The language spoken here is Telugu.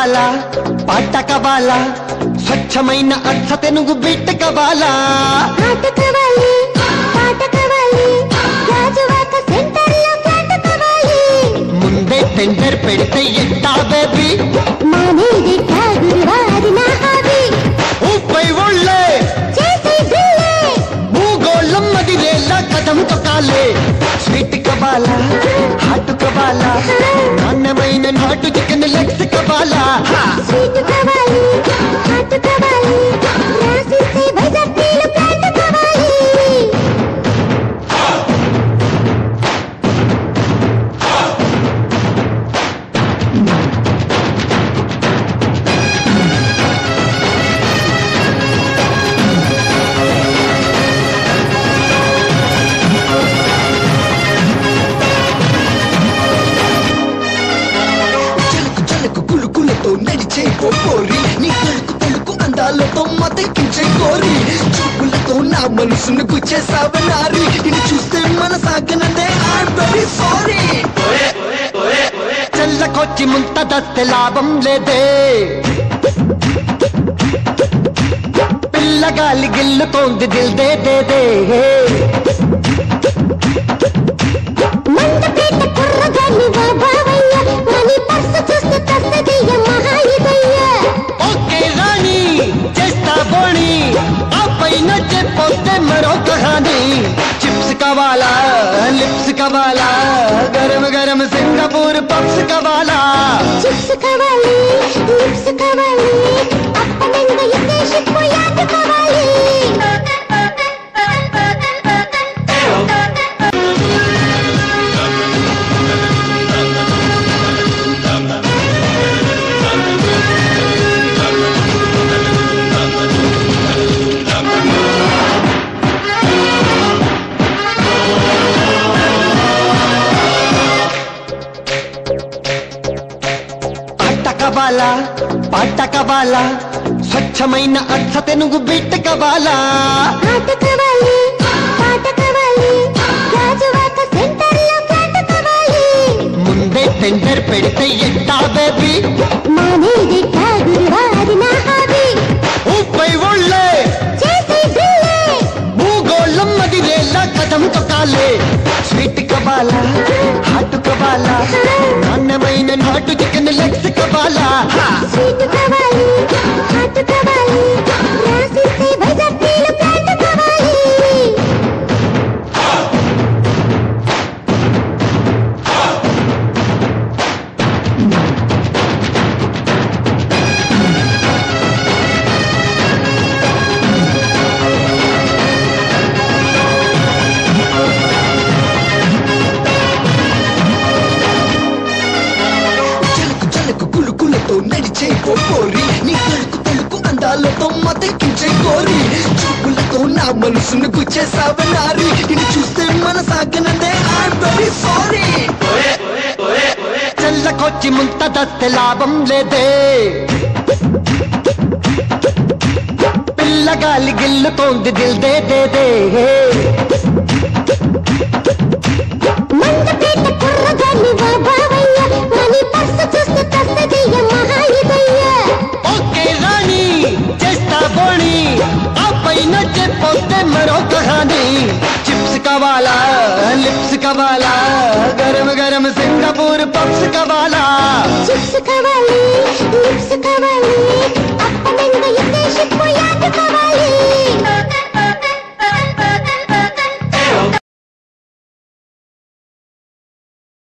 కవాలా పాట కవాలా స్వచ్ఛమైన అర్థ తెనుగు బిట్ట కవాలా ఆట కవాలి పాట కవాలి రాజువాక సెంటర్లో ఫ్లాట్ కవాలి ముందే టెండర్ పెడితే ఎట్టా బేబీ మానేది గురువారి నా హాబీ ఊపై ఒళ్ళే చేసే జిల్లే భూగోళం మదిరేలా కథం తొక్కాలే స్వీట్ కవాలా హాట్ కవాలా నాణ్యమైన నాటు చికెన్ లెగ్స్ కవాలా స్వీట్ కవాలి హాట్ కవాలి రాసిస్తే బజార్టీలో ఫ్లాట్ కవాలి నడిచే పోరి నీ తలుకు తలుకు అందాలతో మతకించే కోరి చూపులతో నా మనసును గుచ్చేసావనారి ఇది చూస్తే మన సాగనందే ఐఎమ్ వెరీ సారీ చల్లకొచ్చి ముంతదస్తే లాభం లేదే పిల్లగాలి గిల్లుతోంది దిల్ దే దే దే మందపేట కుర్రగాన్ని వా బావయ్య మనీ పర్సు చూస్తే తస్తదయ్య మహాయిదయ్య ఓకే రాణి చేస్తా బోణి ఆపై నచ్చపోతే మరో కహాని చిప్స్ కవాలా లిప్స్ కవాలా గరమ గరమ సింగపూర్ పప్స్ కవాలా చిప్స్ కావాలి లిప్స్ కావాలి అప్పనంగా ఎక్కేసిపో యాట కావాలి కవాలా పాట కవాలా స్వచ్ఛమైన అర్థ తెనుగు బిట్ట కవాలా ఆట కావాలి పాట కావాలి రాజువాక సెంటర్లో ఫ్లాట్ కావాలి ముందే టెండర్ పెడితే ఎట్టా బేబీ మానేది గురువారి నా హాబీ ఊపై ఒళ్ళే చేసే జిల్లే భూగోళం మదిరేలా కథం తొక్కాలే స్వీట్ కవాలా హాట్ కవాలా నాణ్యమైన నాటు చికెన్ లెగ్స్ కవాలా స్వీట్ కావాలి హాట్ కావాలి రాసిస్తే బజార్టీలో ఫ్లాట్ కావాలి నడిచే పోరి నీ తలుకు తలుకు అందాలతో మతకించే కోరి చూపులతో నా మనసును గుచ్చేసావనారి ఇది చూస్తే మన సాగనందే ఐఎమ్ వెరీ సారీ చల్లకొచ్చి ముంతదస్తే లాభం లేదే పిల్లగాలి గిల్లుతోంది దిల్ దే దే దే మందపేట కుర్రగాన్ని వా బావయ్య మనీ పర్సు చూస్తే తస్తదయ్య మహాయిదయ్య ఓకే రాణి చేస్తా బోణి ఆపై నచ్చపోతే మరో కహాని చిప్స్ కవాలా లిప్స్ కవాలా గరమ గరమ సింగపూర్ పప్స్ కవాలా చిప్స్ కావాలి లిప్స్ కావాలి అప్పనంగా ఎక్కేసిపో యాట కావాలి